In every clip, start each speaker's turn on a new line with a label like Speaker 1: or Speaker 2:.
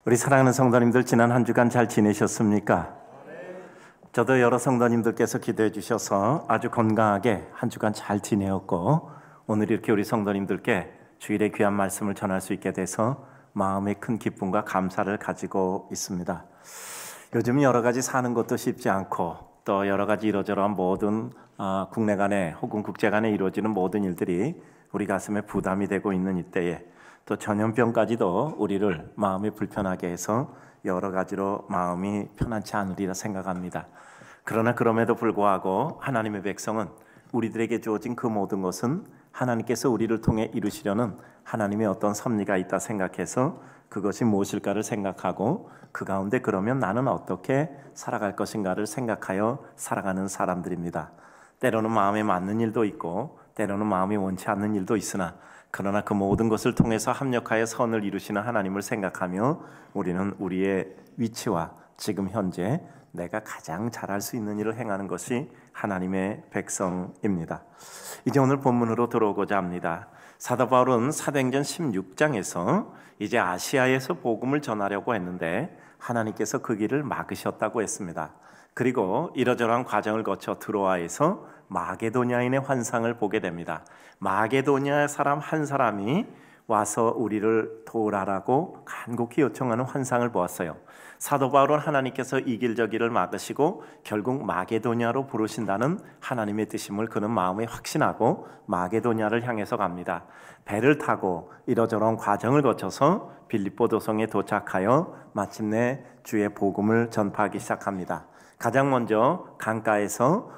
Speaker 1: 우리 사랑하는 성도님들, 지난 한 주간 잘 지내셨습니까? 저도 여러 성도님들께서 기도해 주셔서 아주 건강하게 한 주간 잘 지내었고, 오늘 이렇게 우리 성도님들께 주일의 귀한 말씀을 전할 수 있게 돼서 마음의 큰 기쁨과 감사를 가지고 있습니다. 요즘 여러 가지 사는 것도 쉽지 않고, 또 여러 가지 이러저러한 모든 국내 간에 혹은 국제 간에 이루어지는 모든 일들이 우리 가슴에 부담이 되고 있는 이때에 또 전염병까지도 우리를 마음이 불편하게 해서 여러 가지로 마음이 편안치 않으리라 생각합니다. 그러나 그럼에도 불구하고 하나님의 백성은 우리들에게 주어진 그 모든 것은 하나님께서 우리를 통해 이루시려는 하나님의 어떤 섭리가 있다 생각해서 그것이 무엇일까를 생각하고, 그 가운데 그러면 나는 어떻게 살아갈 것인가를 생각하여 살아가는 사람들입니다. 때로는 마음에 맞는 일도 있고 때로는 마음이 원치 않는 일도 있으나, 그러나 그 모든 것을 통해서 합력하여 선을 이루시는 하나님을 생각하며 우리는 우리의 위치와 지금 현재 내가 가장 잘할 수 있는 일을 행하는 것이 하나님의 백성입니다. 이제 오늘 본문으로 들어오고자 합니다. 사도 바울은 사도행전 16장에서 이제 아시아에서 복음을 전하려고 했는데 하나님께서 그 길을 막으셨다고 했습니다. 그리고 이러저러한 과정을 거쳐 드로아에서 마게도냐인의 환상을 보게 됩니다. 마게도냐 사람 한 사람이 와서 우리를 도우라라고 간곡히 요청하는 환상을 보았어요. 사도 바울은 하나님께서 이 길 저 길을 막으시고 결국 마게도냐로 부르신다는 하나님의 뜻임을 그는 마음에 확신하고 마게도냐를 향해서 갑니다. 배를 타고 이러저러한 과정을 거쳐서 빌립보 도성에 도착하여 마침내 주의 복음을 전파하기 시작합니다. 가장 먼저 강가에서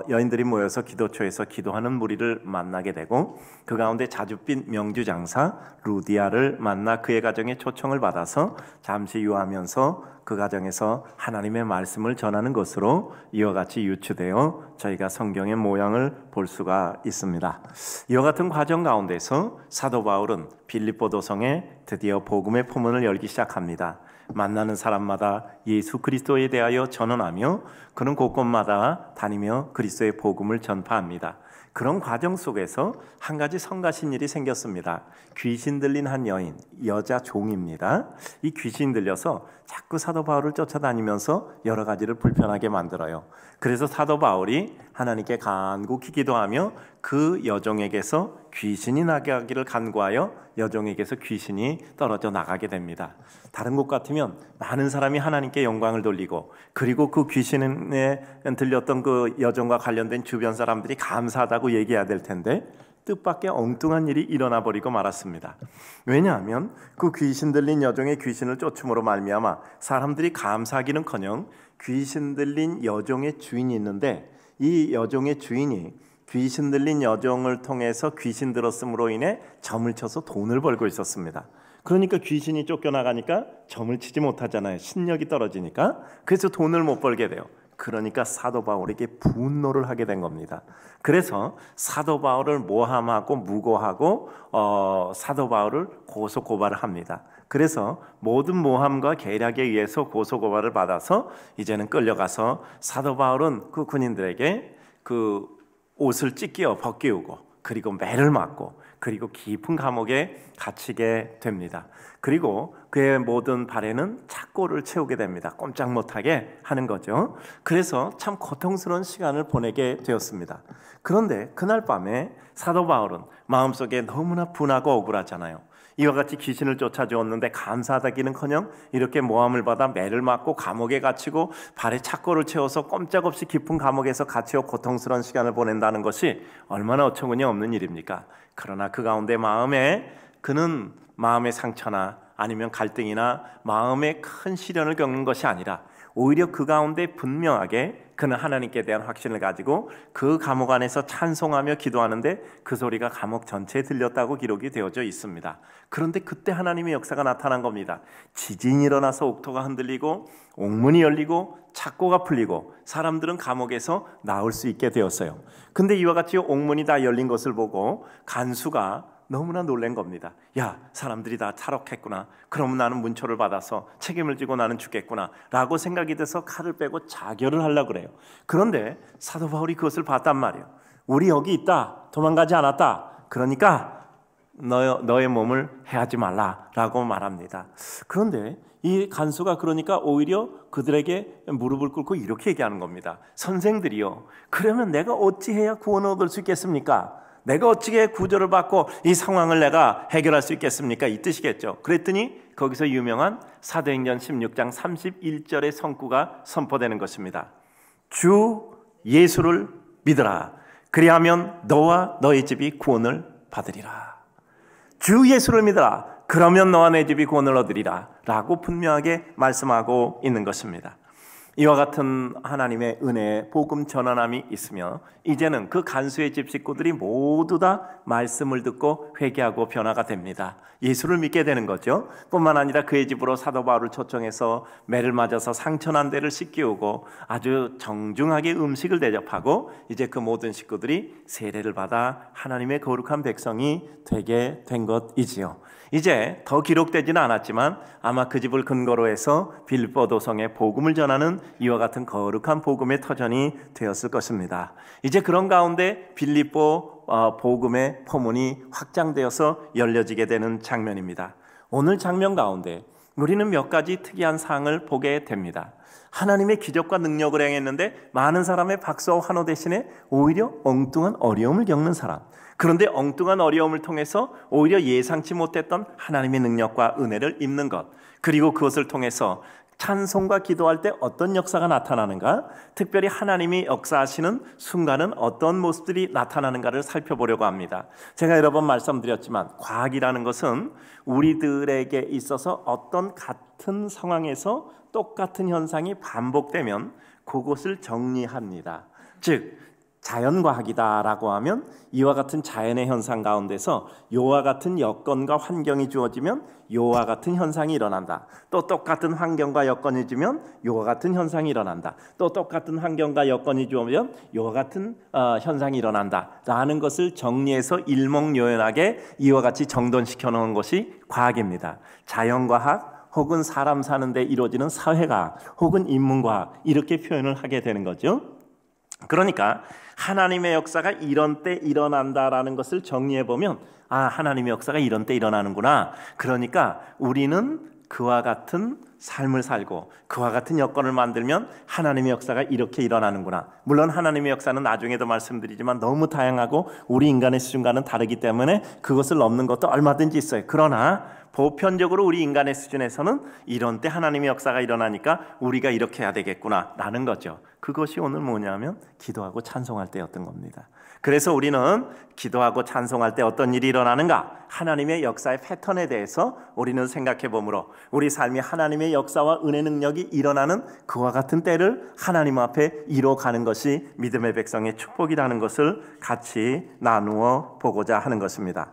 Speaker 1: 여인들이 모여서 기도초에서 기도하는 무리를 만나게 되고, 그 가운데 자줏빛 명주장사 루디아를 만나 그의 가정에 초청을 받아서 잠시 유하면서 그 가정에서 하나님의 말씀을 전하는 것으로 이와 같이 유추되어 저희가 성경의 모양을 볼 수가 있습니다. 이와 같은 과정 가운데서 사도 바울은 빌립보 도성에 드디어 복음의 포문을 열기 시작합니다. 만나는 사람마다 예수 그리스도에 대하여 전언하며 그는 곳곳마다 다니며 그리스도의 복음을 전파합니다. 그런 과정 속에서 한 가지 성가신 일이 생겼습니다. 귀신 들린 한 여인, 여자 종입니다. 이 귀신 들려서 자꾸 사도 바울을 쫓아다니면서 여러 가지를 불편하게 만들어요. 그래서 사도 바울이 하나님께 간곡히 기도하며 그 여종에게서 귀신이 나게 하기를 간구하여 여종에게서 귀신이 떨어져 나가게 됩니다. 다른 곳 같으면 많은 사람이 하나님께 영광을 돌리고, 그리고 그 귀신에 들렸던 그 여종과 관련된 주변 사람들이 감사하다고 얘기해야 될 텐데 뜻밖의 엉뚱한 일이 일어나 버리고 말았습니다. 왜냐하면 그 귀신 들린 여종의 귀신을 쫓음으로 말미암아 사람들이 감사하기는커녕 귀신 들린 여종의 주인이 있는데, 이 여종의 주인이 귀신 들린 여종을 통해서 귀신 들었음으로 인해 점을 쳐서 돈을 벌고 있었습니다. 그러니까 귀신이 쫓겨나가니까 점을 치지 못하잖아요. 신력이 떨어지니까. 그래서 돈을 못 벌게 돼요. 그러니까 사도 바울에게 분노를 하게 된 겁니다. 그래서 사도 바울을 모함하고 무고하고 사도 바울을 고소 고발을 합니다. 그래서 모든 모함과 계략에 의해서 고소 고발을 받아서 이제는 끌려가서 사도 바울은 그 군인들에게 그 옷을 찢겨 벗기우고, 그리고 매를 맞고, 그리고 깊은 감옥에 갇히게 됩니다. 그리고 그의 모든 발에는 착고를 채우게 됩니다. 꼼짝 못하게 하는 거죠. 그래서 참 고통스러운 시간을 보내게 되었습니다. 그런데 그날 밤에 사도 바울은 마음속에 너무나 분하고 억울하잖아요. 이와 같이 귀신을 쫓아주었는데 감사하다기는커녕 이렇게 모함을 받아 매를 맞고 감옥에 갇히고 발에 착고를 채워서 꼼짝없이 깊은 감옥에서 갇히어 고통스러운 시간을 보낸다는 것이 얼마나 어처구니 없는 일입니까? 그러나 그 가운데 그는 마음의 상처나 아니면 갈등이나 마음의 큰 시련을 겪는 것이 아니라 오히려 그 가운데 분명하게 그는 하나님께 대한 확신을 가지고 그 감옥 안에서 찬송하며 기도하는데 그 소리가 감옥 전체에 들렸다고 기록이 되어져 있습니다. 그런데 그때 하나님의 역사가 나타난 겁니다. 지진이 일어나서 옥토가 흔들리고 옥문이 열리고 착고가 풀리고 사람들은 감옥에서 나올 수 있게 되었어요. 근데 이와 같이 옥문이 다 열린 것을 보고 간수가 너무나 놀란 겁니다. 야, 사람들이 다 탈옥했구나. 그러면 나는 문초를 받아서 책임을 지고 나는 죽겠구나 라고 생각이 돼서 칼을 빼고 자결을 하려고 그래요. 그런데 사도 바울이 그것을 봤단 말이에요. 우리 여기 있다. 도망가지 않았다. 그러니까 너의 몸을 해하지 말라라고 말합니다. 그런데 이 간수가 그러니까 오히려 그들에게 무릎을 꿇고 이렇게 얘기하는 겁니다. 선생들이요, 그러면 내가 어찌해야 구원을 얻을 수 있겠습니까? 내가 어찌게 구조를 받고 이 상황을 내가 해결할 수 있겠습니까? 이 뜻이겠죠. 그랬더니 거기서 유명한 사도행전 16장 31절의 성구가 선포되는 것입니다. 주 예수를 믿으라. 그리하면 너와 너의 집이 구원을 받으리라. 주 예수를 믿으라. 그러면 너와 내 집이 구원을 얻으리라 라고 분명하게 말씀하고 있는 것입니다. 이와 같은 하나님의 은혜의 복음 전환함이 있으며 이제는 그 간수의 집 식구들이 모두 다 말씀을 듣고 회개하고 변화가 됩니다. 예수를 믿게 되는 거죠. 뿐만 아니라 그의 집으로 사도 바울을 초청해서 매를 맞아서 상처난 데를 씻기우고 아주 정중하게 음식을 대접하고 이제 그 모든 식구들이 세례를 받아 하나님의 거룩한 백성이 되게 된 것이지요. 이제 더 기록되지는 않았지만 아마 그 집을 근거로 해서 빌립보 도성에 복음을 전하는 이와 같은 거룩한 복음의 터전이 되었을 것입니다. 이제 그런 가운데 빌립보 복음의 포문이 확장되어서 열려지게 되는 장면입니다. 오늘 장면 가운데 우리는 몇 가지 특이한 사항을 보게 됩니다. 하나님의 기적과 능력을 행했는데 많은 사람의 박수와 환호 대신에 오히려 엉뚱한 어려움을 겪는 사람, 그런데 엉뚱한 어려움을 통해서 오히려 예상치 못했던 하나님의 능력과 은혜를 입는 것, 그리고 그것을 통해서 찬송과 기도할 때 어떤 역사가 나타나는가, 특별히 하나님이 역사하시는 순간은 어떤 모습들이 나타나는가를 살펴보려고 합니다. 제가 여러 번 말씀드렸지만 과학이라는 것은 우리들에게 있어서 어떤 같은 상황에서 똑같은 현상이 반복되면 그것을 정리합니다. 즉 자연과학이다라고 하면 이와 같은 자연의 현상 가운데서 이와 같은 여건과 환경이 주어지면 이와 같은 현상이 일어난다. 또 똑같은 환경과 여건이 주면 이와 같은 현상이 일어난다. 또 똑같은 환경과 여건이 주어지면 이와 같은 현상이 일어난다 라는 것을 정리해서 일목요연하게 이와 같이 정돈시켜 놓은 것이 과학입니다. 자연과학 혹은 사람 사는데 이루어지는 사회과학 혹은 인문과학 이렇게 표현을 하게 되는 거죠. 그러니까 하나님의 역사가 이런 때 일어난다라는 것을 정리해보면 하나님의 역사가 이런 때 일어나는구나. 그러니까 우리는 그와 같은 삶을 살고 그와 같은 여건을 만들면 하나님의 역사가 이렇게 일어나는구나. 물론 하나님의 역사는 나중에도 말씀드리지만 너무 다양하고 우리 인간의 수준과는 다르기 때문에 그것을 넘는 것도 얼마든지 있어요. 그러나 보편적으로 우리 인간의 수준에서는 이런 때 하나님의 역사가 일어나니까 우리가 이렇게 해야 되겠구나 라는 거죠. 그것이 오늘 뭐냐면 기도하고 찬송할 때였던 겁니다. 그래서 우리는 기도하고 찬송할 때 어떤 일이 일어나는가, 하나님의 역사의 패턴에 대해서 우리는 생각해 보므로 우리 삶이 하나님의 역사와 은혜 능력이 일어나는 그와 같은 때를 하나님 앞에 이뤄가는 것이 믿음의 백성의 축복이라는 것을 같이 나누어 보고자 하는 것입니다.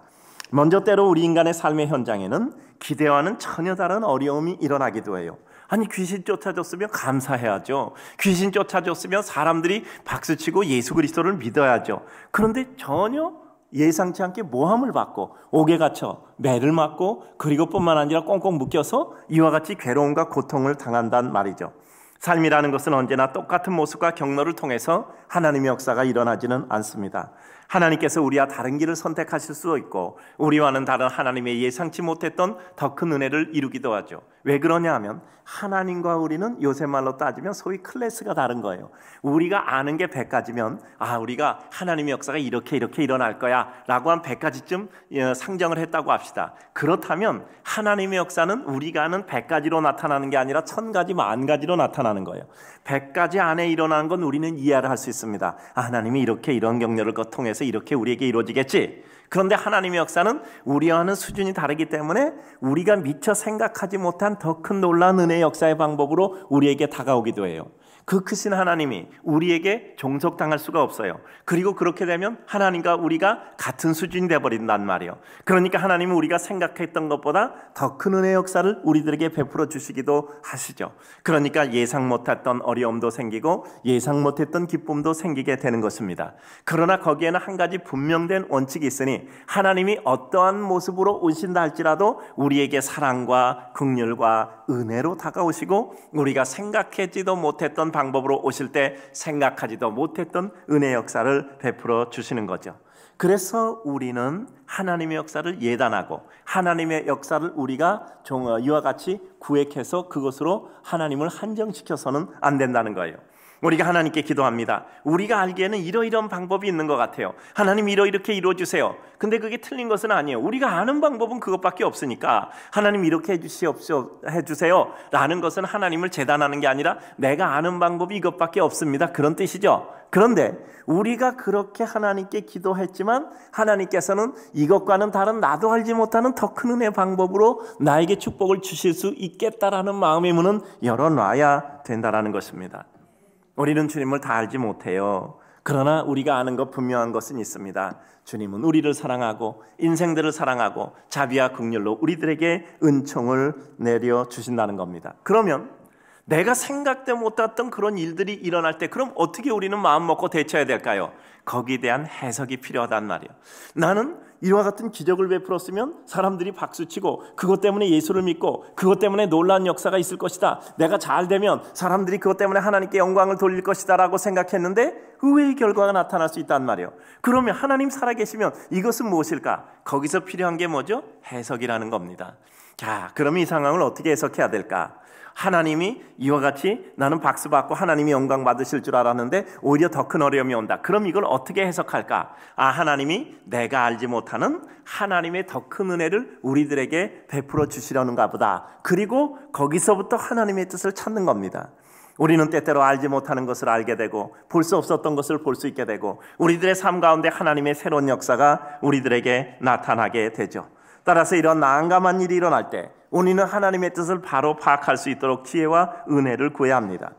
Speaker 1: 먼저 때로 우리 인간의 삶의 현장에는 기대와는 전혀 다른 어려움이 일어나기도 해요. 아니 귀신 쫓아줬으면 감사해야죠. 귀신 쫓아줬으면 사람들이 박수치고 예수 그리스도를 믿어야죠. 그런데 전혀 예상치 않게 모함을 받고 옥에 갇혀 매를 맞고 그리고 뿐만 아니라 꽁꽁 묶여서 이와 같이 괴로움과 고통을 당한단 말이죠. 삶이라는 것은 언제나 똑같은 모습과 경로를 통해서 하나님의 역사가 일어나지는 않습니다. 하나님께서 우리와 다른 길을 선택하실 수도 있고 우리와는 다른 하나님의 예상치 못했던 더 큰 은혜를 이루기도 하죠. 왜 그러냐 하면 하나님과 우리는 요새 말로 따지면 소위 클래스가 다른 거예요. 우리가 아는 게 100가지면 우리가 하나님의 역사가 이렇게 일어날 거야 라고 한 100가지쯤 상정을 했다고 합시다. 그렇다면 하나님의 역사는 우리가 아는 100가지로 나타나는 게 아니라 1000가지, 10,000가지로 나타나는 거예요. 100가지 안에 일어나는 건 우리는 이해를 할 수 있습니다. 하나님이 이렇게 이런 경로를 통해서 이렇게 우리에게 이루어지겠지. 그런데 하나님의 역사는 우리와는 수준이 다르기 때문에 우리가 미처 생각하지 못한 더 큰 놀라운 은혜의 역사의 방법으로 우리에게 다가오기도 해요. 그 크신 하나님이 우리에게 종속당할 수가 없어요. 그리고 그렇게 되면 하나님과 우리가 같은 수준이 되어버린단 말이에요. 그러니까 하나님은 우리가 생각했던 것보다 더 큰 은혜의 역사를 우리들에게 베풀어 주시기도 하시죠. 그러니까 예상 못했던 어려움도 생기고 예상 못했던 기쁨도 생기게 되는 것입니다. 그러나 거기에는 한 가지 분명된 원칙이 있으니 하나님이 어떠한 모습으로 오신다 할지라도 우리에게 사랑과 긍휼과 은혜로 다가오시고 우리가 생각하지도 못했던 방법으로 오실 때 생각하지도 못했던 은혜 역사를 베풀어 주시는 거죠. 그래서 우리는 하나님의 역사를 예단하고 하나님의 역사를 우리가 이와 같이 구획해서 그것으로 하나님을 한정시켜서는 안 된다는 거예요. 우리가 하나님께 기도합니다. 우리가 알기에는 이러이러한 방법이 있는 것 같아요. 하나님 이렇게 이루어주세요. 근데 그게 틀린 것은 아니에요. 우리가 아는 방법은 그것밖에 없으니까 하나님 이렇게 해주세요 라는 것은 하나님을 재단하는 게 아니라 내가 아는 방법이 이것밖에 없습니다, 그런 뜻이죠. 그런데 우리가 그렇게 하나님께 기도했지만 하나님께서는 이것과는 다른 나도 알지 못하는 더 큰 은혜의 방법으로 나에게 축복을 주실 수 있겠다라는 마음의 문은 열어놔야 된다라는 것입니다. 우리는 주님을 다 알지 못해요. 그러나 우리가 아는 것 분명한 것은 있습니다. 주님은 우리를 사랑하고 인생들을 사랑하고 자비와 긍휼로 우리들에게 은총을 내려주신다는 겁니다. 그러면 내가 생각도 못했던 그런 일들이 일어날 때 그럼 어떻게 우리는 마음 먹고 대처해야 될까요? 거기에 대한 해석이 필요하단 말이에요. 나는 이와 같은 기적을 베풀었으면 사람들이 박수치고 그것 때문에 예수를 믿고 그것 때문에 놀라운 역사가 있을 것이다. 내가 잘 되면 사람들이 그것 때문에 하나님께 영광을 돌릴 것이다 라고 생각했는데 의외의 결과가 나타날 수 있단 말이에요. 그러면 하나님 살아계시면 이것은 무엇일까? 거기서 필요한 게 뭐죠? 해석이라는 겁니다. 자, 그럼 이 상황을 어떻게 해석해야 될까? 하나님이 이와 같이 나는 박수 받고 하나님이 영광 받으실 줄 알았는데 오히려 더 큰 어려움이 온다. 그럼 이걸 어떻게 해석할까? 하나님이 내가 알지 못하는 하나님의 더 큰 은혜를 우리들에게 베풀어 주시려는가 보다. 그리고 거기서부터 하나님의 뜻을 찾는 겁니다. 우리는 때때로 알지 못하는 것을 알게 되고 볼 수 없었던 것을 볼 수 있게 되고 우리들의 삶 가운데 하나님의 새로운 역사가 우리들에게 나타나게 되죠. 따라서 이런 난감한 일이 일어날 때 우리는 하나님의 뜻을 바로 파악할 수 있도록 지혜와 은혜를 구해야 합니다.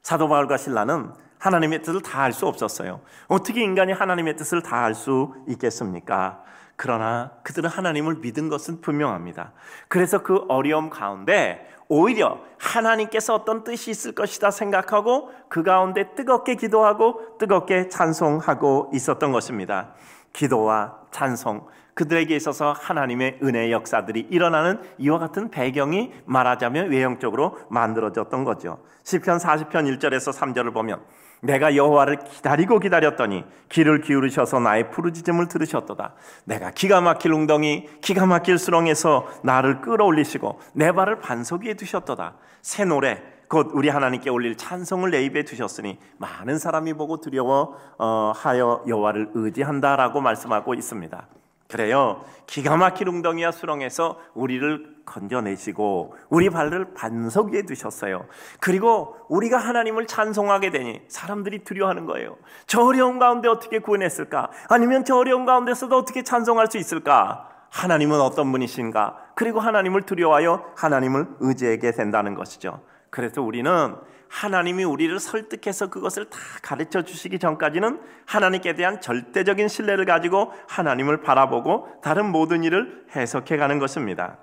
Speaker 1: 사도 바울과 실라는 하나님의 뜻을 다 알 수 없었어요. 어떻게 인간이 하나님의 뜻을 다 알 수 있겠습니까? 그러나 그들은 하나님을 믿은 것은 분명합니다. 그래서 그 어려움 가운데 오히려 하나님께서 어떤 뜻이 있을 것이다 생각하고 그 가운데 뜨겁게 기도하고 뜨겁게 찬송하고 있었던 것입니다. 기도와 찬송, 그들에게 있어서 하나님의 은혜의 역사들이 일어나는 이와 같은 배경이 말하자면 외형적으로 만들어졌던 거죠. 시편 40편 1절에서 3절을 보면 내가 여호와를 기다리고 기다렸더니 귀를 기울이셔서 나의 부르짖음을 들으셨도다. 내가 기가 막힐 웅덩이 기가 막힐 수렁에서 나를 끌어올리시고 내 발을 반석 위에 두셨도다. 새 노래 곧 우리 하나님께 올릴 찬송을 내 입에 두셨으니 많은 사람이 보고 두려워하여 여호와를 의지한다라고 말씀하고 있습니다. 그래요, 기가 막힌 웅덩이와 수렁에서 우리를 건져내시고 우리 발을 반석 위에 두셨어요. 그리고 우리가 하나님을 찬송하게 되니 사람들이 두려워하는 거예요. 저 어려운 가운데 어떻게 구원했을까? 아니면 저 어려운 가운데서도 어떻게 찬송할 수 있을까? 하나님은 어떤 분이신가? 그리고 하나님을 두려워하여 하나님을 의지하게 된다는 것이죠. 그래서 우리는 하나님이 우리를 설득해서 그것을 다 가르쳐 주시기 전까지는 하나님께 대한 절대적인 신뢰를 가지고 하나님을 바라보고 다른 모든 일을 해석해 가는 것입니다.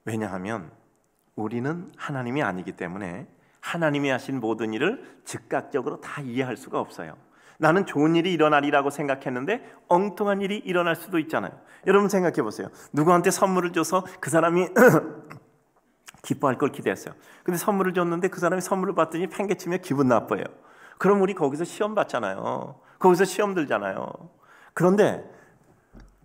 Speaker 1: 왜냐하면 우리는 하나님이 아니기 때문에 하나님이 하신 모든 일을 즉각적으로 다 이해할 수가 없어요. 나는 좋은 일이 일어나리라고 생각했는데 엉뚱한 일이 일어날 수도 있잖아요. 여러분 생각해 보세요. 누구한테 선물을 줘서 그 사람이 기뻐할 걸 기대했어요. 근데 선물을 줬는데 그 사람이 선물을 받더니 팽개치며 기분 나빠요. 그럼 우리 거기서 시험 받잖아요. 거기서 시험 들잖아요. 그런데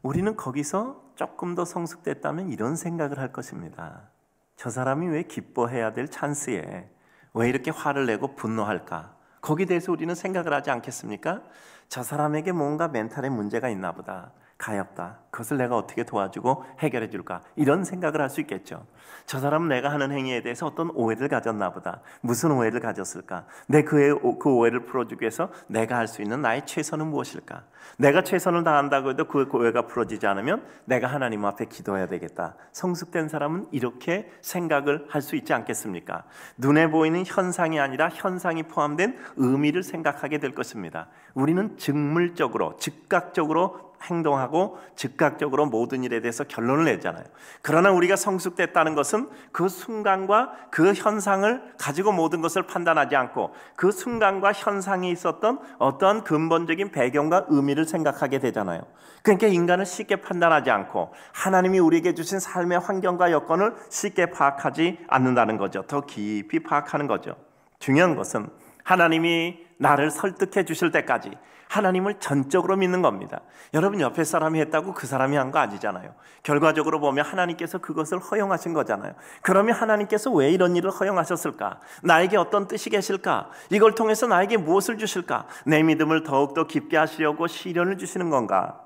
Speaker 1: 우리는 거기서 조금 더 성숙됐다면 이런 생각을 할 것입니다. 저 사람이 왜 기뻐해야 될 찬스에 왜 이렇게 화를 내고 분노할까? 거기에 대해서 우리는 생각을 하지 않겠습니까? 저 사람에게 뭔가 멘탈에 문제가 있나 보다. 가엾다. 그것을 내가 어떻게 도와주고 해결해 줄까? 이런 생각을 할 수 있겠죠. 저 사람은 내가 하는 행위에 대해서 어떤 오해를 가졌나 보다. 무슨 오해를 가졌을까? 그 오해를 풀어주기 위해서 내가 할 수 있는 나의 최선은 무엇일까? 내가 최선을 다한다고 해도 그 오해가 풀어지지 않으면 내가 하나님 앞에 기도해야 되겠다. 성숙된 사람은 이렇게 생각을 할 수 있지 않겠습니까? 눈에 보이는 현상이 아니라 현상이 포함된 의미를 생각하게 될 것입니다. 우리는 즉물적으로, 즉각적으로 행동하고 즉각적으로 모든 일에 대해서 결론을 내잖아요. 그러나 우리가 성숙됐다는 것은 그 순간과 그 현상을 가지고 모든 것을 판단하지 않고 그 순간과 현상이 있었던 어떠한 근본적인 배경과 의미를 생각하게 되잖아요. 그러니까 인간을 쉽게 판단하지 않고 하나님이 우리에게 주신 삶의 환경과 여건을 쉽게 파악하지 않는다는 거죠. 더 깊이 파악하는 거죠. 중요한 것은 하나님이 나를 설득해 주실 때까지, 하나님을 전적으로 믿는 겁니다. 여러분, 옆에 사람이 했다고 그 사람이 한 거 아니잖아요. 결과적으로 보면 하나님께서 그것을 허용하신 거잖아요. 그러면 하나님께서 왜 이런 일을 허용하셨을까? 나에게 어떤 뜻이 계실까? 이걸 통해서 나에게 무엇을 주실까? 내 믿음을 더욱더 깊게 하시려고 시련을 주시는 건가?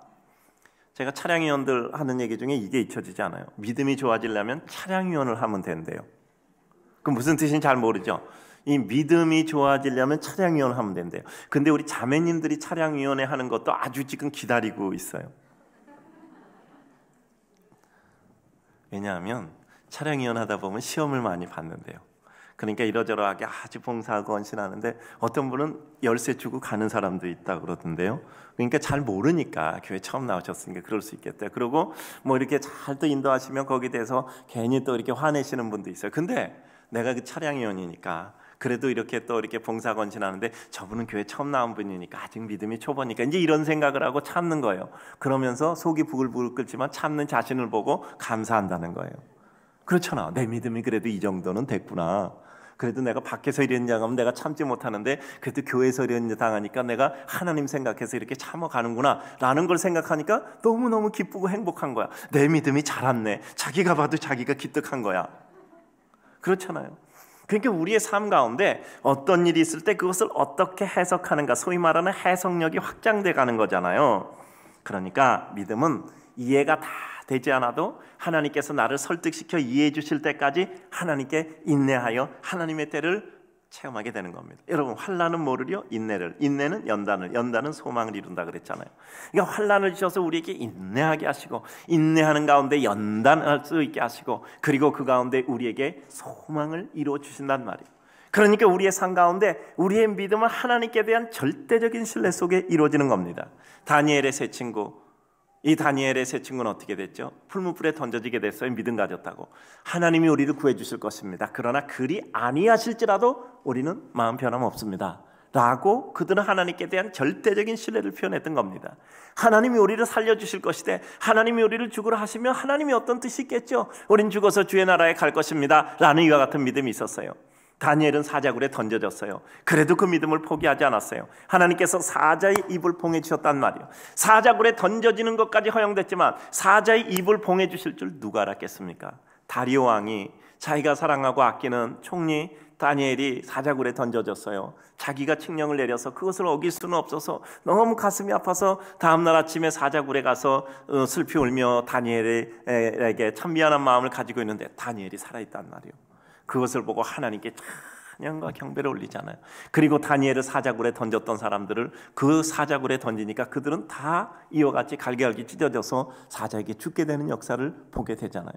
Speaker 1: 제가 차량위원들 하는 얘기 중에 이게 잊혀지지 않아요. 믿음이 좋아지려면 차량위원을 하면 된대요. 그 무슨 뜻인지 잘 모르죠. 이 믿음이 좋아지려면 차량위원을 하면 된대요. 근데 우리 자매님들이 차량위원회 하는 것도 아주 지금 기다리고 있어요. 왜냐하면 차량위원 하다 보면 시험을 많이 받는데요. 그러니까 이러저러하게 아주 봉사하고 헌신하는데 어떤 분은 열쇠 주고 가는 사람도 있다 그러던데요. 그러니까 잘 모르니까, 교회 처음 나오셨으니까 그럴 수 있겠다. 그리고 뭐 이렇게 잘 또 인도하시면 거기에 대해서 괜히 또 이렇게 화내시는 분도 있어요. 근데 내가 그 차량위원이니까 그래도 이렇게 또 이렇게 봉사 헌신하는데 저분은 교회 처음 나온 분이니까 아직 믿음이 초보니까 이제 이런 생각을 하고 참는 거예요. 그러면서 속이 부글부글 끓지만 참는 자신을 보고 감사한다는 거예요. 그렇잖아. 내 믿음이 그래도 이 정도는 됐구나. 그래도 내가 밖에서 이런 당하면 내가 참지 못하는데 그래도 교회에서 이런 당하니까 내가 하나님 생각해서 이렇게 참아가는구나 라는 걸 생각하니까 너무너무 기쁘고 행복한 거야. 내 믿음이 자랐네. 자기가 봐도 자기가 기특한 거야. 그렇잖아요. 그러니까 우리의 삶 가운데 어떤 일이 있을 때 그것을 어떻게 해석하는가, 소위 말하는 해석력이 확장돼 가는 거잖아요. 그러니까 믿음은 이해가 다 되지 않아도 하나님께서 나를 설득시켜 이해해 주실 때까지 하나님께 인내하여 하나님의 때를 체험하게 되는 겁니다. 여러분, 환난은 뭐를요? 인내를. 인내는 연단을, 연단은 소망을 이룬다 그랬잖아요. 그러니까 환난을 주셔서 우리에게 인내하게 하시고, 인내하는 가운데 연단할 수 있게 하시고, 그리고 그 가운데 우리에게 소망을 이루어 주신단 말이에요. 그러니까 우리의 삶 가운데 우리의 믿음은 하나님께 대한 절대적인 신뢰 속에 이루어지는 겁니다. 다니엘의 세 친구, 이 다니엘의 세 친구는 어떻게 됐죠? 풀무불에 던져지게 됐어요. 믿음 가졌다고. 하나님이 우리를 구해주실 것입니다. 그러나 그리 아니하실지라도 우리는 마음 변함없습니다 라고 그들은 하나님께 대한 절대적인 신뢰를 표현했던 겁니다. 하나님이 우리를 살려주실 것이되 하나님이 우리를 죽으라 하시면 하나님이 어떤 뜻이 있겠죠? 우린 죽어서 주의 나라에 갈 것입니다 라는 이와 같은 믿음이 있었어요. 다니엘은 사자굴에 던져졌어요. 그래도 그 믿음을 포기하지 않았어요. 하나님께서 사자의 입을 봉해 주셨단 말이에요. 사자굴에 던져지는 것까지 허용됐지만 사자의 입을 봉해 주실 줄 누가 알았겠습니까? 다리오 왕이 자기가 사랑하고 아끼는 총리 다니엘이 사자굴에 던져졌어요. 자기가 칙령을 내려서 그것을 어길 수는 없어서 너무 가슴이 아파서 다음날 아침에 사자굴에 가서 슬피 울며 다니엘에게 참 미안한 마음을 가지고 있는데 다니엘이 살아있단 말이에요. 그것을 보고 하나님께 찬양과 경배를 올리잖아요. 그리고 다니엘을 사자굴에 던졌던 사람들을 그 사자굴에 던지니까 그들은 다 이와 같이 갈기갈기 찢어져서 사자에게 죽게 되는 역사를 보게 되잖아요.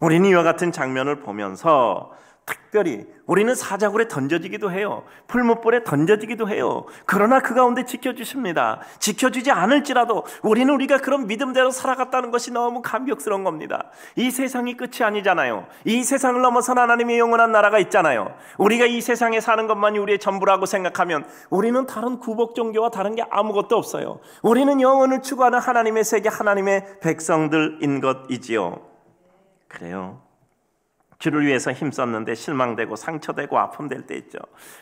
Speaker 1: 우리는 이와 같은 장면을 보면서 특별히 우리는 사자굴에 던져지기도 해요. 풀무불에 던져지기도 해요. 그러나 그 가운데 지켜주십니다. 지켜주지 않을지라도 우리는 우리가 그런 믿음대로 살아갔다는 것이 너무 감격스러운 겁니다. 이 세상이 끝이 아니잖아요. 이 세상을 넘어선 하나님의 영원한 나라가 있잖아요. 우리가 이 세상에 사는 것만이 우리의 전부라고 생각하면 우리는 다른 구복 종교와 다른 게 아무것도 없어요. 우리는 영혼을 추구하는 하나님의 세계, 하나님의 백성들인 것이지요. 그래요. 주를 위해서 힘썼는데 실망되고 상처되고 아픔될 때 있죠.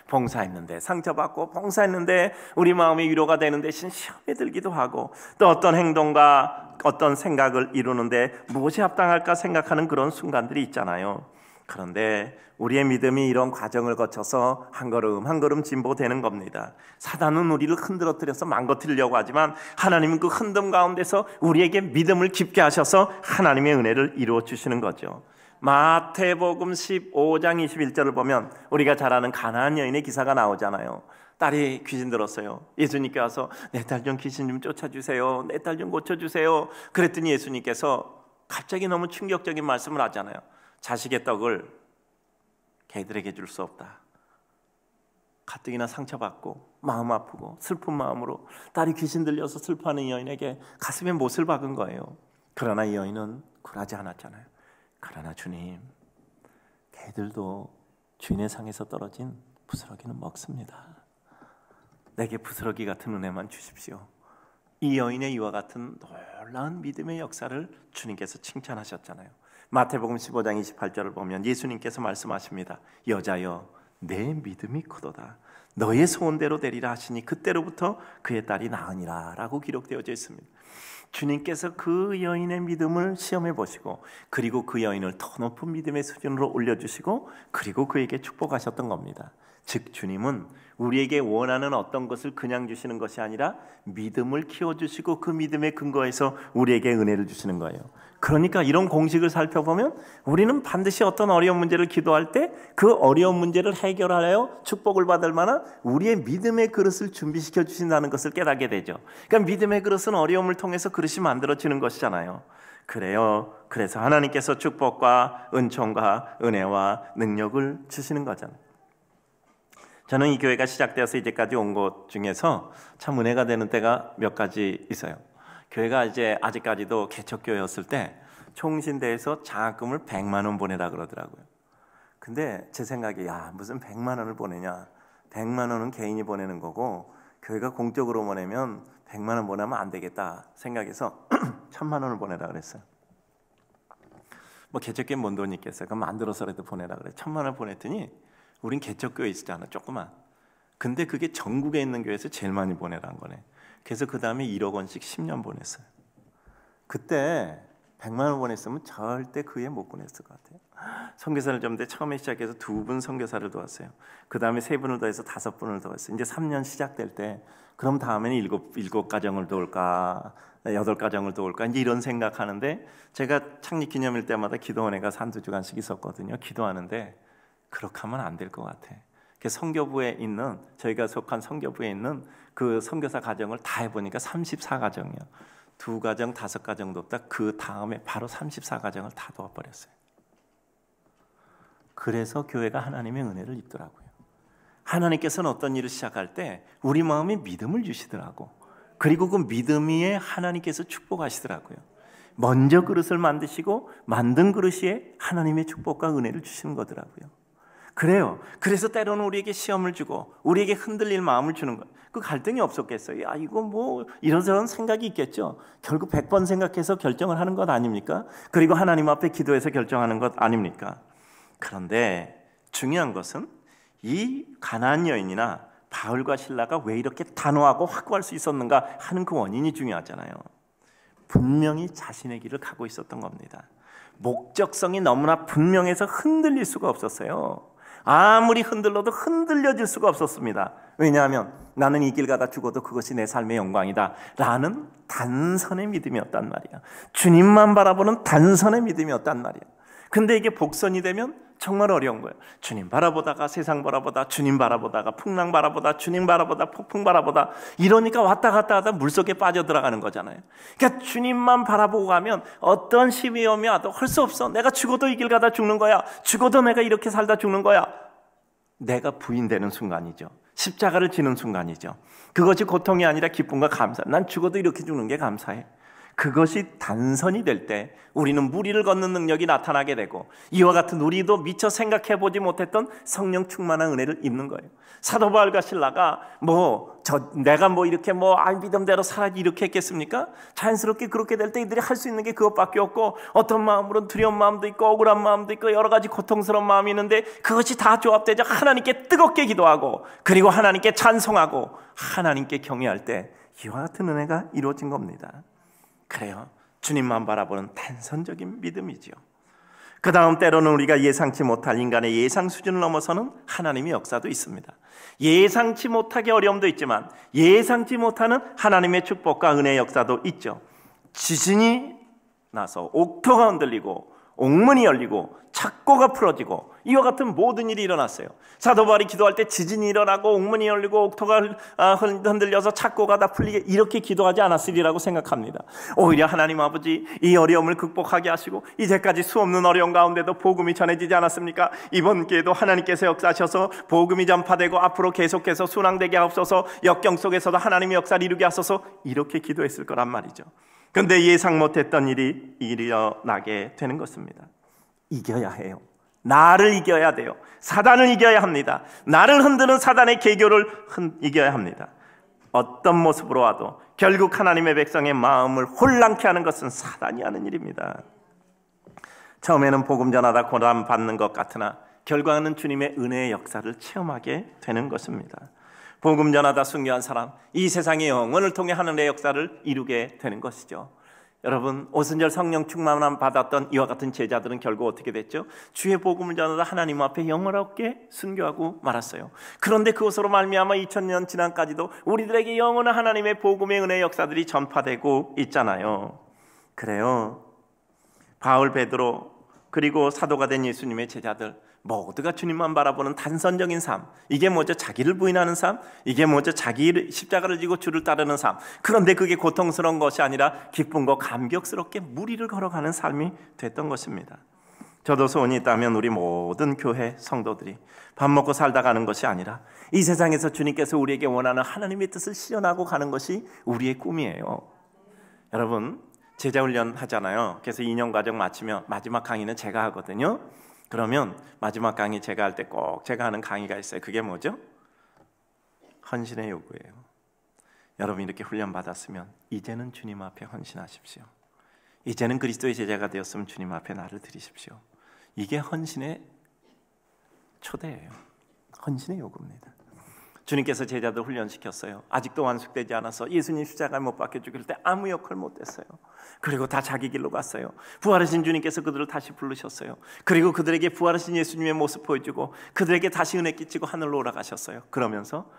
Speaker 1: 봉사했는데 상처받고, 봉사했는데 우리 마음이 위로가 되는 대신 시험에 들기도 하고, 또 어떤 행동과 어떤 생각을 이루는데 무엇이 합당할까 생각하는 그런 순간들이 있잖아요. 그런데 우리의 믿음이 이런 과정을 거쳐서 한 걸음 한 걸음 진보되는 겁니다. 사단은 우리를 흔들어뜨려서 망가뜨리려고 하지만 하나님은 그 흔듦 가운데서 우리에게 믿음을 깊게 하셔서 하나님의 은혜를 이루어 주시는 거죠. 마태복음 15장 21절을 보면 우리가 잘 아는 가나안 여인의 기사가 나오잖아요. 딸이 귀신 들었어요. 예수님께 와서 내 딸 좀 귀신 좀 쫓아주세요. 내 딸 좀 고쳐주세요. 그랬더니 예수님께서 갑자기 너무 충격적인 말씀을 하잖아요. 자식의 떡을 개들에게 줄 수 없다. 가뜩이나 상처받고 마음 아프고 슬픈 마음으로 딸이 귀신 들려서 슬퍼하는 이 여인에게 가슴에 못을 박은 거예요. 그러나 이 여인은 굴하지 않았잖아요. 그러나 주님, 개들도 주인의 상에서 떨어진 부스러기는 먹습니다. 내게 부스러기 같은 은혜만 주십시오. 이 여인의 이와 같은 놀라운 믿음의 역사를 주님께서 칭찬하셨잖아요. 마태복음 15장 28절을 보면 예수님께서 말씀하십니다. 여자여, 내 믿음이 크도다. 너의 소원대로 되리라 하시니 그때로부터 그의 딸이 낳으니라 라고 기록되어져 있습니다. 주님께서 그 여인의 믿음을 시험해 보시고 그리고 그 여인을 더 높은 믿음의 수준으로 올려주시고 그리고 그에게 축복하셨던 겁니다. 즉 주님은 우리에게 원하는 어떤 것을 그냥 주시는 것이 아니라 믿음을 키워주시고 그 믿음의 근거에서 우리에게 은혜를 주시는 거예요. 그러니까 이런 공식을 살펴보면 우리는 반드시 어떤 어려운 문제를 기도할 때 그 어려운 문제를 해결하여 축복을 받을 만한 우리의 믿음의 그릇을 준비시켜 주신다는 것을 깨닫게 되죠. 그러니까 믿음의 그릇은 어려움을 통해서 그릇이 만들어지는 것이잖아요. 그래요. 그래서 하나님께서 축복과 은총과 은혜와 능력을 주시는 거잖아요. 저는 이 교회가 시작되어서 이제까지 온 것 중에서 참 은혜가 되는 때가 몇 가지 있어요. 교회가 이제 아직까지도 개척교회였을 때 총신대에서 장학금을 100만 원 보내라 그러더라고요. 근데 제 생각에 무슨 100만 원을 보내냐, 100만 원은 개인이 보내는 거고 교회가 공적으로 보내면 100만 원 보내면 안 되겠다 생각해서 1000만 원을 보내라 그랬어요. 뭐 개척교회 뭔 돈이 있겠어요. 그럼 만들어서라도 보내라 그래. 1000만 원을 보냈더니 우린 개척교회 있었잖아, 조그만. 근데 그게 전국에 있는 교회에서 제일 많이 보내라는 거네. 그래서 그 다음에 1억 원씩 10년 보냈어요. 그때 100만 원 보냈으면 절대 그 위에 못 보냈을 것 같아요. 선교사를 전때 처음에 시작해서 2분 선교사를 도왔어요. 그 다음에 3분을 더해서 5분을 도왔어요. 이제 3년 시작될 때 그럼 다음에는 7 가정을 도울까 8 가정을 도울까 이제 이런 생각하는데 제가 창립 기념일 때마다 기도원회가 한두 주간씩 있었거든요. 기도하는데 그렇게 하면 안 될 것 같아. 선교부에 있는 저희가 속한 선교부에 있는 그 선교사 가정을 다 해보니까 34가정이요. 2가정, 5가정도 없다. 그 다음에 바로 34가정을 다 도와버렸어요. 그래서 교회가 하나님의 은혜를 입더라고요. 하나님께서는 어떤 일을 시작할 때 우리 마음에 믿음을 주시더라고. 그리고 그 믿음 위에 하나님께서 축복하시더라고요. 먼저 그릇을 만드시고 만든 그릇에 하나님의 축복과 은혜를 주시는 거더라고요. 그래요. 그래서 때로는 우리에게 시험을 주고 우리에게 흔들릴 마음을 주는 것. 그 갈등이 없었겠어요. 이거 뭐 이런저런 생각이 있겠죠. 결국 100번 생각해서 결정을 하는 것 아닙니까? 그리고 하나님 앞에 기도해서 결정하는 것 아닙니까? 그런데 중요한 것은 이 가나안 여인이나 바울과 실라가 왜 이렇게 단호하고 확고할 수 있었는가 하는 그 원인이 중요하잖아요. 분명히 자신의 길을 가고 있었던 겁니다. 목적성이 너무나 분명해서 흔들릴 수가 없었어요. 아무리 흔들러도 흔들려질 수가 없었습니다. 왜냐하면 나는 이 길 가다 죽어도 그것이 내 삶의 영광이다 라는 단선의 믿음이었단 말이야. 주님만 바라보는 단선의 믿음이었단 말이야. 근데 이게 복선이 되면 정말 어려운 거예요. 주님 바라보다가 세상 바라보다, 주님 바라보다가 풍랑 바라보다, 주님 바라보다 폭풍 바라보다, 이러니까 왔다 갔다 하다 물속에 빠져들어가는 거잖아요. 그러니까 주님만 바라보고 가면 어떤 시험이 와도 할 수 없어. 내가 죽어도 이 길 가다 죽는 거야. 죽어도 내가 이렇게 살다 죽는 거야. 내가 부인되는 순간이죠. 십자가를 지는 순간이죠. 그것이 고통이 아니라 기쁨과 감사. 난 죽어도 이렇게 죽는 게 감사해. 그것이 단선이 될 때 우리는 무리를 걷는 능력이 나타나게 되고 이와 같은 우리도 미처 생각해보지 못했던 성령 충만한 은혜를 입는 거예요. 사도 바울과 실라가 내가 이렇게 믿음대로 살아야지 이렇게 했겠습니까? 자연스럽게 그렇게 될 때 이들이 할 수 있는 게 그것밖에 없고 어떤 마음으로는 두려운 마음도 있고 억울한 마음도 있고 여러 가지 고통스러운 마음이 있는데 그것이 다 조합되자 하나님께 뜨겁게 기도하고 그리고 하나님께 찬송하고 하나님께 경외할 때 이와 같은 은혜가 이루어진 겁니다. 그래요. 주님만 바라보는 단선적인 믿음이지요. 그 다음 때로는 우리가 예상치 못할 인간의 예상 수준을 넘어서는 하나님의 역사도 있습니다. 예상치 못하게 어려움도 있지만 예상치 못하는 하나님의 축복과 은혜의 역사도 있죠. 지진이 나서 옥토가 흔들리고 옥문이 열리고 착고가 풀어지고 이와 같은 모든 일이 일어났어요. 사도 바울이 기도할 때 지진이 일어나고 옥문이 열리고 옥토가 흔들려서 착고가 다 풀리게 이렇게 기도하지 않았으리라고 생각합니다. 오히려 하나님 아버지 이 어려움을 극복하게 하시고 이제까지 수없는 어려움 가운데도 복음이 전해지지 않았습니까? 이번 기회도 하나님께서 역사하셔서 복음이 전파되고 앞으로 계속해서 순항되게 하옵소서. 역경 속에서도 하나님의 역사를 이루게 하소서. 이렇게 기도했을 거란 말이죠. 그런데 예상 못했던 일이 일어나게 되는 것입니다. 이겨야 해요. 나를 이겨야 돼요. 사단을 이겨야 합니다. 나를 흔드는 사단의 계교를 이겨야 합니다. 어떤 모습으로 와도 결국 하나님의 백성의 마음을 혼란케 하는 것은 사단이 하는 일입니다. 처음에는 복음 전하다 고난 받는 것 같으나 결과는 주님의 은혜의 역사를 체험하게 되는 것입니다. 복음 전하다 순교한 사람, 이 세상의 영혼을 통해 하늘의 역사를 이루게 되는 것이죠. 여러분, 오순절 성령 충만함 받았던 이와 같은 제자들은 결국 어떻게 됐죠? 주의 복음을 전하다 하나님 앞에 영원하게 순교하고 말았어요. 그런데 그것으로 말미암아 2000년 지난까지도 우리들에게 영원한 하나님의 복음의 은혜의 역사들이 전파되고 있잖아요. 그래요. 바울, 베드로, 그리고 사도가 된 예수님의 제자들 모두가 주님만 바라보는 단선적인 삶, 이게 뭐죠? 자기를 부인하는 삶, 이게 뭐죠? 자기 십자가를 지고 주를 따르는 삶. 그런데 그게 고통스러운 것이 아니라 기쁨과 감격스럽게 무리를 걸어가는 삶이 됐던 것입니다. 저도 소원이 있다면 우리 모든 교회 성도들이 밥 먹고 살다 가는 것이 아니라 이 세상에서 주님께서 우리에게 원하는 하나님의 뜻을 실현하고 가는 것이 우리의 꿈이에요. 여러분, 제자훈련 하잖아요. 그래서 2년 과정 마치면 마지막 강의는 제가 하거든요. 그러면 마지막 강의 제가 할 때 꼭 제가 하는 강의가 있어요. 그게 뭐죠? 헌신의 요구예요. 여러분, 이렇게 훈련 받았으면 이제는 주님 앞에 헌신하십시오. 이제는 그리스도의 제자가 되었으면 주님 앞에 나를 드리십시오. 이게 헌신의 초대예요. 헌신의 요구입니다. 주님께서 제자들 훈련시켰어요. 아직도 완숙되지 않아서 예수님 십자가에 못 박혀 죽일 때 아무 역할 못했어요. 그리고 다 자기 길로 갔어요. 부활하신 주님께서 그들을 다시 부르셨어요. 그리고 그들에게 부활하신 예수님의 모습 보여주고 그들에게 다시 은혜 끼치고 하늘로 올라가셨어요. 그러면서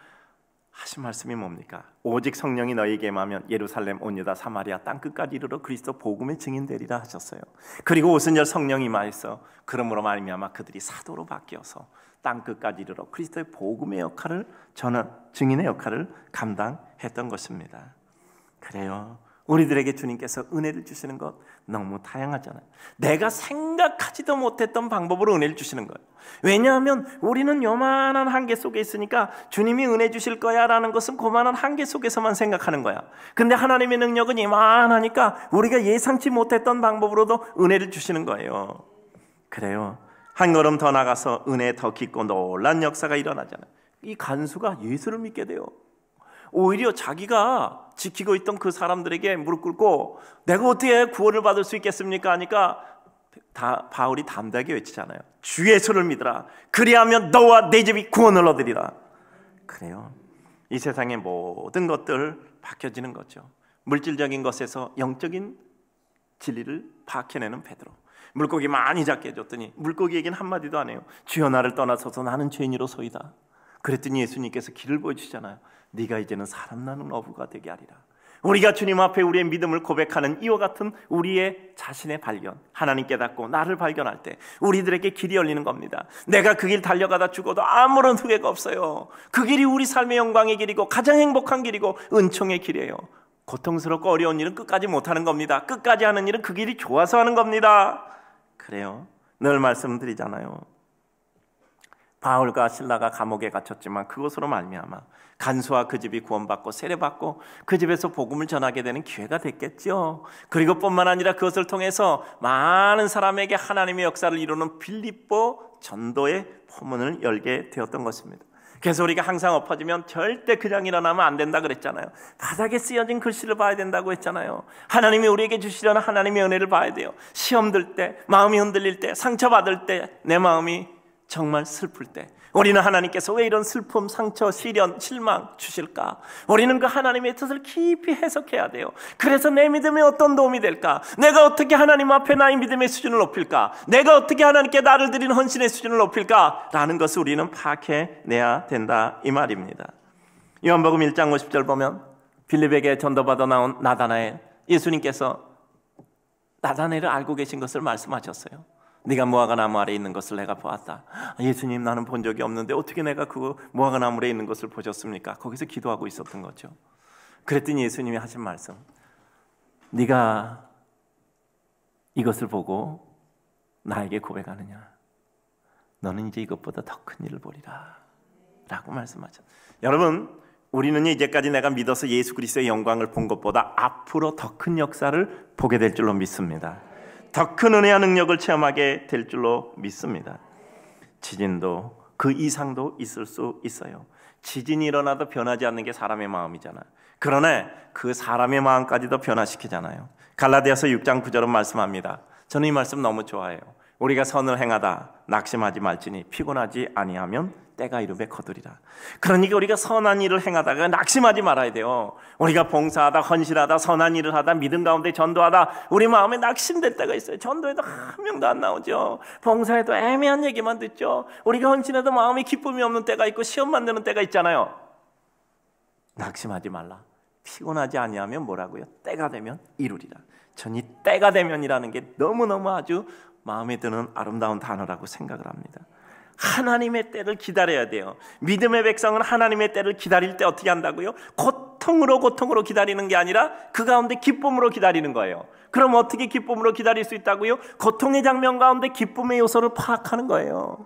Speaker 1: 하신 말씀이 뭡니까? 오직 성령이 너희에게 임하면 예루살렘, 온 유다, 사마리아 땅끝까지 이르러 그리스도 복음의 증인되리라 하셨어요. 그리고 오순절 성령이 임하여서 그러므로 말미암아 그들이 사도로 바뀌어서 땅끝까지 이르러 그리스도의 복음의 역할을, 저는 증인의 역할을 감당했던 것입니다. 그래요. 우리들에게 주님께서 은혜를 주시는 것 너무 다양하잖아요. 내가 생각하지도 못했던 방법으로 은혜를 주시는 거예요. 왜냐하면 우리는 요만한 한계 속에 있으니까 주님이 은혜 주실 거야 라는 것은 그만한 한계 속에서만 생각하는 거야. 근데 하나님의 능력은 이만하니까 우리가 예상치 못했던 방법으로도 은혜를 주시는 거예요. 그래요. 한 걸음 더 나가서 은혜 더 깊고 놀란 역사가 일어나잖아요. 이 간수가 예수를 믿게 돼요. 오히려 자기가 지키고 있던 그 사람들에게 무릎 꿇고 내가 어떻게 구원을 받을 수 있겠습니까? 하니까 바울이 담대하게 외치잖아요. 주 예수를 믿으라. 그리하면 너와 내 집이 구원을 얻으리라. 그래요. 이 세상의 모든 것들 바뀌어지는 거죠. 물질적인 것에서 영적인 진리를 파악해내는 베드로. 물고기 많이 잡게 해줬더니 물고기에게는 한마디도 안 해요. 주여 나를 떠나서서 나는 죄인으로소이다. 그랬더니 예수님께서 길을 보여주시잖아요. 네가 이제는 사람 나는 어부가 되게 하리라. 우리가 주님 앞에 우리의 믿음을 고백하는 이와 같은 우리의 자신의 발견, 하나님 깨닫고 나를 발견할 때 우리들에게 길이 열리는 겁니다. 내가 그 길 달려가다 죽어도 아무런 후회가 없어요. 그 길이 우리 삶의 영광의 길이고 가장 행복한 길이고 은총의 길이에요. 고통스럽고 어려운 일은 끝까지 못하는 겁니다. 끝까지 하는 일은 그 길이 좋아서 하는 겁니다. 그래요. 늘 말씀드리잖아요. 바울과 실라가 감옥에 갇혔지만 그것으로 말미암아 간수와 그 집이 구원받고 세례받고 그 집에서 복음을 전하게 되는 기회가 됐겠죠. 그리고 뿐만 아니라 그것을 통해서 많은 사람에게 하나님의 역사를 이루는 빌립보 전도의 포문을 열게 되었던 것입니다. 그래서 우리가 항상 엎어지면 절대 그냥 일어나면 안 된다 그랬잖아요. 바닥에 쓰여진 글씨를 봐야 된다고 했잖아요. 하나님이 우리에게 주시려는 하나님의 은혜를 봐야 돼요. 시험 들 때, 마음이 흔들릴 때, 상처받을 때, 내 마음이 정말 슬플 때 우리는 하나님께서 왜 이런 슬픔, 상처, 시련, 실망 주실까? 우리는 그 하나님의 뜻을 깊이 해석해야 돼요. 그래서 내 믿음에 어떤 도움이 될까? 내가 어떻게 하나님 앞에 나의 믿음의 수준을 높일까? 내가 어떻게 하나님께 나를 드리는 헌신의 수준을 높일까? 라는 것을 우리는 파악해내야 된다 이 말입니다. 요한복음 1장 50절 보면 빌립에게 전도받아 나온 나다나엘, 예수님께서 나다나엘을 알고 계신 것을 말씀하셨어요. 네가 무화과 나무 아래 있는 것을 내가 보았다. 예수님, 나는 본 적이 없는데 어떻게 내가 그 무화과 나무에 있는 것을 보셨습니까? 거기서 기도하고 있었던 거죠. 그랬더니 예수님이 하신 말씀, 네가 이것을 보고 나에게 고백하느냐? 너는 이제 이것보다 더 큰 일을 보리라 라고 말씀하셨어요. 여러분, 우리는 이제까지 내가 믿어서 예수 그리스도의 영광을 본 것보다 앞으로 더 큰 역사를 보게 될 줄로 믿습니다. 더 큰 은혜와 능력을 체험하게 될 줄로 믿습니다. 지진도 그 이상도 있을 수 있어요. 지진이 일어나도 변하지 않는 게 사람의 마음이잖아요. 그러나 그 사람의 마음까지도 변화시키잖아요. 갈라디아서 6장 9절은 말씀합니다. 저는 이 말씀 너무 좋아해요. 우리가 선을 행하다 낙심하지 말지니 피곤하지 아니하면 때가 이르매 거두리라. 그러니까 우리가 선한 일을 행하다가 낙심하지 말아야 돼요. 우리가 봉사하다, 헌신하다, 선한 일을 하다, 믿음 가운데 전도하다 우리 마음에 낙심될 때가 있어요. 전도에도 한 명도 안 나오죠. 봉사에도 애매한 얘기만 듣죠. 우리가 헌신해도 마음에 기쁨이 없는 때가 있고 시험 만드는 때가 있잖아요. 낙심하지 말라. 피곤하지 아니하면 뭐라고요? 때가 되면 이루리라. 전 이 때가 되면이라는 게 너무너무 아주 마음에 드는 아름다운 단어라고 생각을 합니다. 하나님의 때를 기다려야 돼요. 믿음의 백성은 하나님의 때를 기다릴 때 어떻게 한다고요? 고통으로 기다리는 게 아니라 그 가운데 기쁨으로 기다리는 거예요. 그럼 어떻게 기쁨으로 기다릴 수 있다고요? 고통의 장면 가운데 기쁨의 요소를 파악하는 거예요.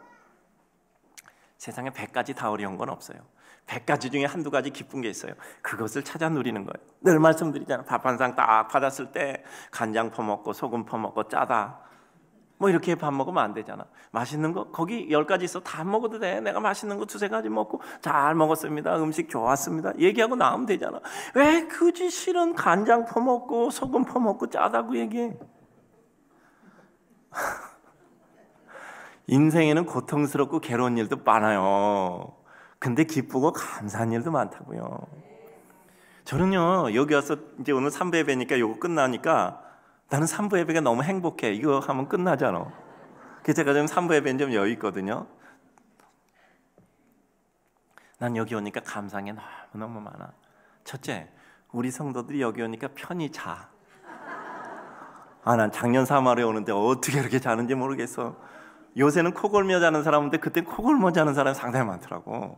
Speaker 1: 세상에 100가지 다 어려운 건 없어요. 100가지 중에 한두 가지 기쁜 게 있어요. 그것을 찾아 누리는 거예요. 늘 말씀드리잖아요. 밥 한 상 딱 받았을 때 간장 퍼먹고 소금 퍼먹고 짜다 뭐 이렇게 밥 먹으면 안 되잖아. 맛있는 거 거기 10가지 있어 다 먹어도 돼. 내가 맛있는 거 2-3가지 먹고 잘 먹었습니다. 음식 좋았습니다. 얘기하고 나오면 되잖아. 왜 굳이 싫은 간장 퍼먹고 소금 퍼먹고 짜다고 얘기해? 인생에는 고통스럽고 괴로운 일도 많아요. 근데 기쁘고 감사한 일도 많다고요. 저는요 여기 와서 이제 오늘 3부 예배니까 이거 끝나니까 나는 3부 예배가 너무 행복해. 이거 하면 끝나잖아. 그래서 제가 지금 3부 예배는 좀 여유 있거든요. 난 여기 오니까 감사한 게 너무너무 많아. 첫째, 우리 성도들이 여기 오니까 편히 자. 난 작년 3월에 오는데 어떻게 이렇게 자는지 모르겠어. 요새는 코골며 자는 사람인데 그때 코골며 자는 사람이 상당히 많더라고.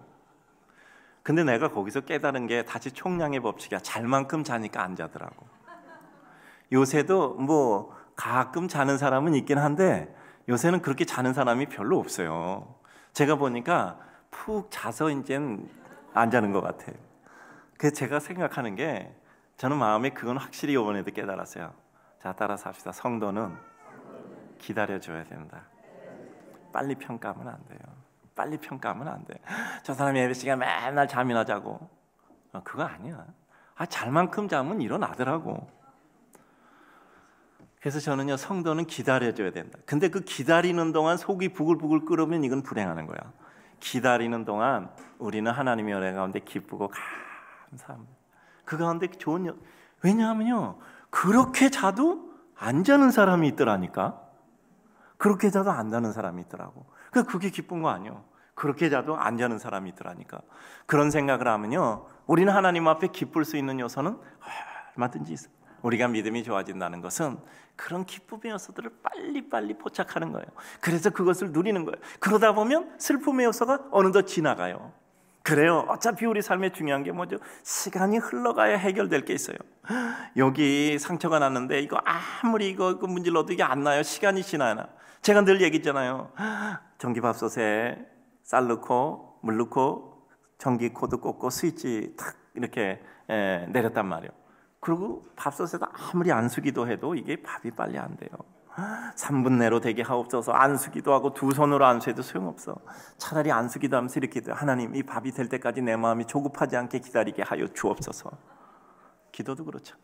Speaker 1: 근데 내가 거기서 깨달은 게 다시 총량의 법칙이야. 잘 만큼 자니까 안 자더라고. 요새도 뭐 가끔 자는 사람은 있긴 한데 요새는 그렇게 자는 사람이 별로 없어요. 제가 보니까 푹 자서 이제는 안 자는 것 같아요. 그래서 제가 생각하는 게 저는 마음에 그건 확실히 이번에도 깨달았어요. 자, 따라서 합시다. 성도는 기다려줘야 된다. 빨리 평가하면 안 돼요. 빨리 평가하면 안 돼. 저 사람이 예배 시간 맨날 잠이나 자고. 그거 아니야. 잘만큼 자면 일어나더라고. 그래서 저는요 성도는 기다려줘야 된다. 근데 그 기다리는 동안 속이 부글부글 끓으면 이건 불행하는 거야. 기다리는 동안 우리는 하나님의 은혜 가운데 기쁘고 감사합니다. 그 가운데 좋은 왜냐하면요 그렇게 자도 안 자는 사람이 있더라니까. 그렇게 자도 안 자는 사람이 있더라고. 그게 기쁜 거 아니에요. 그렇게 자도 안 자는 사람이 있더라니까. 그런 생각을 하면요 우리는 하나님 앞에 기쁠 수 있는 요소는 얼마든지 있어요. 우리가 믿음이 좋아진다는 것은 그런 기쁨의 요소들을 빨리빨리 포착하는 거예요. 그래서 그것을 누리는 거예요. 그러다 보면 슬픔의 요소가 어느덧 지나가요. 그래요. 어차피 우리 삶에 중요한 게 뭐죠? 시간이 흘러가야 해결될 게 있어요. 여기 상처가 났는데 이거 아무리 이거 문질러도 이게 안 나요. 시간이 지나야. 제가 늘 얘기했잖아요. 전기밥솥에 쌀 넣고 물 넣고 전기 코드 꽂고 스위치 탁 이렇게 내렸단 말이에요. 그리고 밥솥에다 아무리 안수기도 해도 이게 밥이 빨리 안 돼요. 3분 내로 되게 하옵소서. 안수기도 하고 두 손으로 안수해도 소용없어. 차라리 안수기도 하면서 이렇게 해도 하나님 이 밥이 될 때까지 내 마음이 조급하지 않게 기다리게 하여 주옵소서. 기도도 그렇잖아.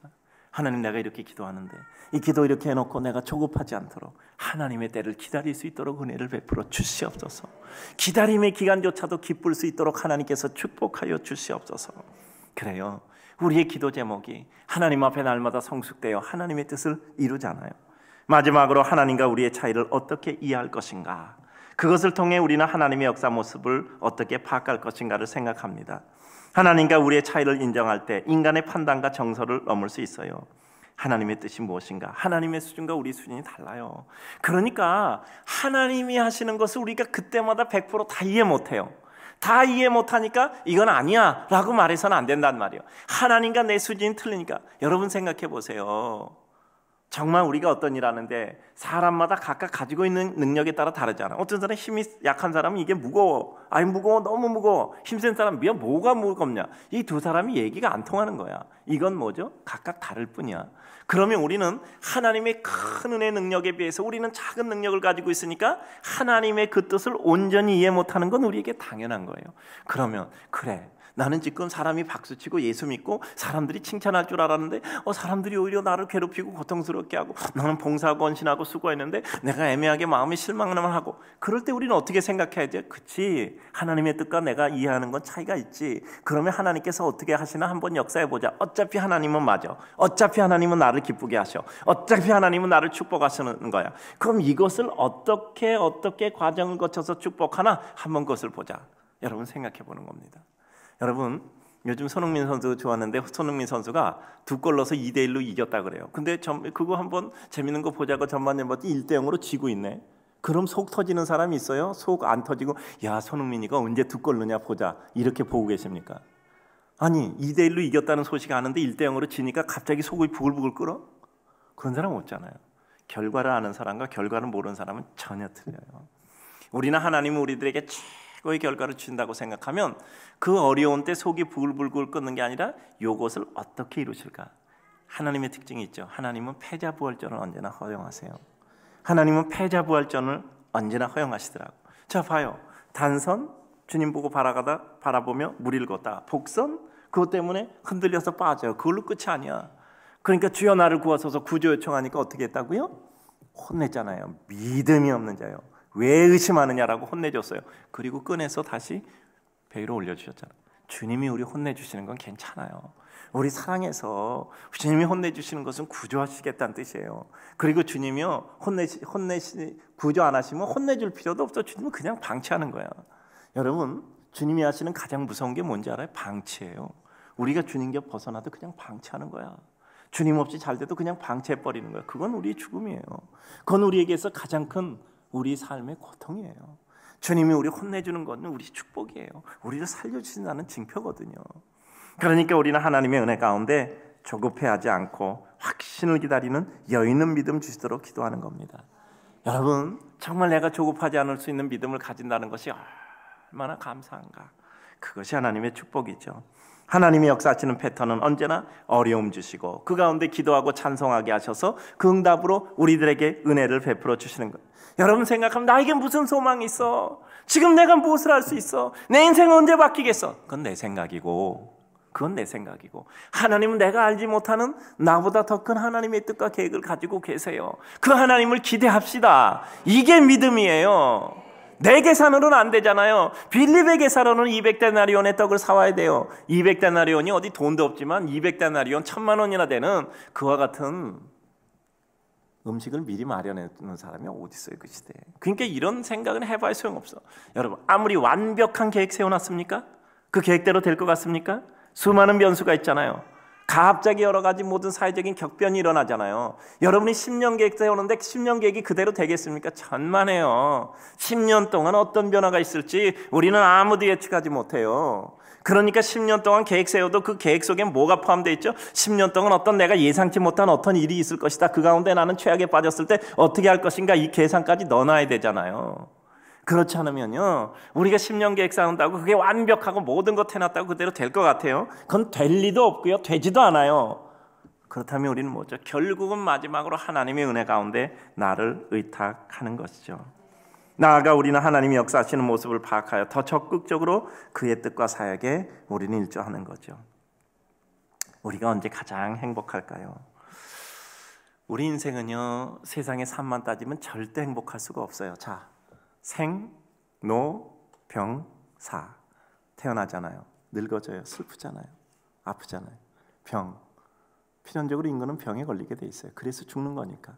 Speaker 1: 하나님 내가 이렇게 기도하는데 이 기도 이렇게 해놓고 내가 조급하지 않도록 하나님의 때를 기다릴 수 있도록 은혜를 베풀어 주시옵소서. 기다림의 기간조차도 기쁠 수 있도록 하나님께서 축복하여 주시옵소서. 그래요. 우리의 기도 제목이 하나님 앞에 날마다 성숙되어 하나님의 뜻을 이루잖아요. 마지막으로 하나님과 우리의 차이를 어떻게 이해할 것인가, 그것을 통해 우리는 하나님의 역사 모습을 어떻게 파악할 것인가를 생각합니다. 하나님과 우리의 차이를 인정할 때 인간의 판단과 정서를 넘을 수 있어요. 하나님의 뜻이 무엇인가? 하나님의 수준과 우리 수준이 달라요. 그러니까 하나님이 하시는 것을 우리가 그때마다 100% 다 이해 못해요. 다 이해 못하니까 이건 아니야 라고 말해서는 안 된단 말이에요. 하나님과 내 수준이 틀리니까. 여러분 생각해 보세요. 정말 우리가 어떤 일 하는데 사람마다 각각 가지고 있는 능력에 따라 다르잖아. 어떤 사람 힘이 약한 사람은 이게 무거워. 아니 무거워, 너무 무거워. 힘센 사람 뭐가 무겁냐. 이 두 사람이 얘기가 안 통하는 거야. 이건 뭐죠? 각각 다를 뿐이야. 그러면 우리는 하나님의 큰 은혜 능력에 비해서 우리는 작은 능력을 가지고 있으니까 하나님의 그 뜻을 온전히 이해 못하는 건 우리에게 당연한 거예요. 그러면 그래, 나는 지금 사람이 박수치고 예수 믿고 사람들이 칭찬할 줄 알았는데 사람들이 오히려 나를 괴롭히고 고통스럽게 하고, 나는 봉사하고 헌신하고 수고했는데 내가 애매하게 마음이 실망만 하고. 그럴 때 우리는 어떻게 생각해야지? 그치, 하나님의 뜻과 내가 이해하는 건 차이가 있지. 그러면 하나님께서 어떻게 하시나 한번 역사해보자. 어차피 하나님은 맞아. 어차피 하나님은 나를 기쁘게 하셔. 어차피 하나님은 나를 축복하시는 거야. 그럼 이것을 어떻게 과정을 거쳐서 축복하나 한번 그것을 보자. 여러분 생각해 보는 겁니다. 여러분, 요즘 손흥민 선수 좋았는데 손흥민 선수가 2골 넣어서 2대1로 이겼다 그래요. 근데 그거 한번 재밌는 거 보자고 전반전 봤더니 1대0으로 지고 있네. 그럼 속 터지는 사람이 있어요? 속 안 터지고 야, 손흥민이가 언제 2골 넣냐 보자, 이렇게 보고 계십니까? 아니, 2대1로 이겼다는 소식 아는데 1대0으로 지니까 갑자기 속이 부글부글 끓어? 그런 사람 없잖아요. 결과를 아는 사람과 결과를 모르는 사람은 전혀 틀려요. 우리는 하나님은 우리들에게 최고의 결과를 주신다고 생각하면 그 어려운 때 속이 부글부글 끓는 게 아니라 이것을 어떻게 이루실까? 하나님의 특징이 있죠. 하나님은 패자부활전을 언제나 허용하세요. 하나님은 패자부활전을 언제나 허용하시더라고. 자, 봐요. 단선, 주님 보고 바라보며 무리를 걷다. 복선, 그것 때문에 흔들려서 빠져요. 그걸로 끝이 아니야. 그러니까 주여 나를 구하소서 구조 요청하니까 어떻게 했다고요? 혼냈잖아요. 믿음이 없는 자요, 왜 의심하느냐라고 혼내줬어요. 그리고 꺼내서 다시 배 위로 올려주셨잖아요. 주님이 우리 혼내주시는 건 괜찮아요. 우리 사랑해서 주님이 혼내주시는 것은 구조하시겠다는 뜻이에요. 그리고 주님이요, 구조 안 하시면 혼내줄 필요도 없어. 주님은 그냥 방치하는 거야. 여러분, 주님이 하시는 가장 무서운 게 뭔지 알아요? 방치예요. 우리가 주님께 벗어나도 그냥 방치하는 거야. 주님 없이 잘 돼도 그냥 방치해버리는 거야. 그건 우리의 죽음이에요. 그건 우리에게서 가장 큰 우리 삶의 고통이에요. 주님이 우리 혼내주는 것은 우리 축복이에요. 우리를 살려주신다는 징표거든요. 그러니까 우리는 하나님의 은혜 가운데 조급해하지 않고 확신을 기다리는 여유 있는 믿음 주시도록 기도하는 겁니다. 여러분, 정말 내가 조급하지 않을 수 있는 믿음을 가진다는 것이 얼마나 감사한가. 그것이 하나님의 축복이죠. 하나님이 역사하시는 패턴은 언제나 어려움 주시고 그 가운데 기도하고 찬송하게 하셔서 그 응답으로 우리들에게 은혜를 베풀어 주시는 것. 여러분 생각하면 나에게 무슨 소망이 있어? 지금 내가 무엇을 할 수 있어? 내 인생은 언제 바뀌겠어? 그건 내 생각이고 하나님은 내가 알지 못하는 나보다 더 큰 하나님의 뜻과 계획을 가지고 계세요. 그 하나님을 기대합시다. 이게 믿음이에요. 내 계산으로는 안 되잖아요. 빌립의 계산으로는 200데나리온의 떡을 사와야 돼요. 200데나리온이 어디 돈도 없지만 200데나리온 1000만 원이나 되는 그와 같은 음식을 미리 마련해 두는 사람이 어디 있어요, 그 시대에. 그러니까 이런 생각은 해봐야 소용없어. 여러분, 아무리 완벽한 계획 세워놨습니까? 그 계획대로 될 것 같습니까? 수많은 변수가 있잖아요. 갑자기 여러 가지 모든 사회적인 격변이 일어나잖아요. 여러분이 10년 계획 세우는데 10년 계획이 그대로 되겠습니까? 천만에요. 10년 동안 어떤 변화가 있을지 우리는 아무도 예측하지 못해요. 그러니까 10년 동안 계획 세워도 그 계획 속에 뭐가 포함되어 있죠? 10년 동안 어떤 내가 예상치 못한 어떤 일이 있을 것이다. 그 가운데 나는 최악에 빠졌을 때 어떻게 할 것인가, 이 계산까지 넣어놔야 되잖아요. 그렇지 않으면요, 우리가 10년 계획 세운다고 그게 완벽하고 모든 것 해놨다고 그대로 될 것 같아요? 그건 될 리도 없고요, 되지도 않아요. 그렇다면 우리는 뭐죠? 결국은 마지막으로 하나님의 은혜 가운데 나를 의탁하는 것이죠. 나아가 우리는 하나님이 역사하시는 모습을 파악하여 더 적극적으로 그의 뜻과 사역에 우리는 일조하는 거죠. 우리가 언제 가장 행복할까요? 우리 인생은요, 세상의 삶만 따지면 절대 행복할 수가 없어요. 자, 생, 노, 병, 사. 태어나잖아요. 늙어져요. 슬프잖아요. 아프잖아요. 병. 필연적으로 인간은 병에 걸리게 돼 있어요. 그래서 죽는 거니까.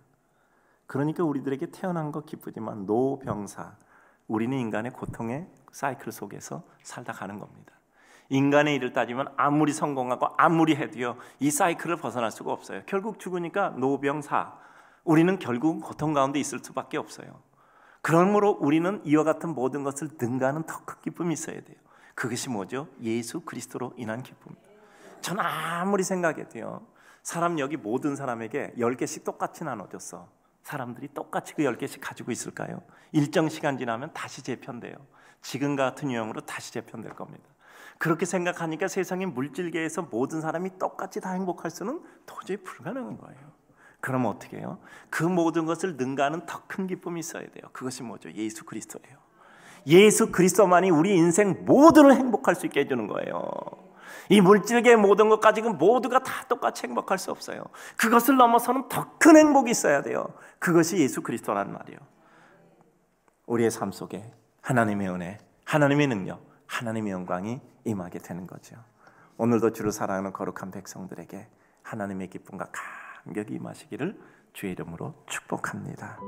Speaker 1: 그러니까 우리들에게 태어난 거 기쁘지만 노, 병, 사. 우리는 인간의 고통의 사이클 속에서 살다 가는 겁니다. 인간의 일을 따지면 아무리 성공하고 아무리 해도요, 이 사이클을 벗어날 수가 없어요. 결국 죽으니까 노, 병, 사. 우리는 결국 고통 가운데 있을 수밖에 없어요. 그러므로 우리는 이와 같은 모든 것을 능가하는 더 큰 기쁨이 있어야 돼요. 그것이 뭐죠? 예수 그리스도로 인한 기쁨입니다. 저는 아무리 생각해도요, 사람 여기 모든 사람에게 10개씩 똑같이 나눠줬어. 사람들이 똑같이 그 10개씩 가지고 있을까요? 일정 시간 지나면 다시 재편돼요. 지금과 같은 유형으로 다시 재편될 겁니다. 그렇게 생각하니까 세상의 물질계에서 모든 사람이 똑같이 다 행복할 수는 도저히 불가능한 거예요. 그럼 어떻게 해요? 그 모든 것을 능가하는 더 큰 기쁨이 있어야 돼요. 그것이 뭐죠? 예수 그리스도예요. 예수 그리스도만이 우리 인생 모두를 행복할 수 있게 해주는 거예요. 이 물질계의 모든 것 가지고 모두가 다 똑같이 행복할 수 없어요. 그것을 넘어서는 더 큰 행복이 있어야 돼요. 그것이 예수 그리스도라는 말이에요. 우리의 삶 속에 하나님의 은혜, 하나님의 능력, 하나님의 영광이 임하게 되는 거죠. 오늘도 주를 사랑하는 거룩한 백성들에게 하나님의 기쁨과 감격이 임하시기를 주의 이름으로 축복합니다.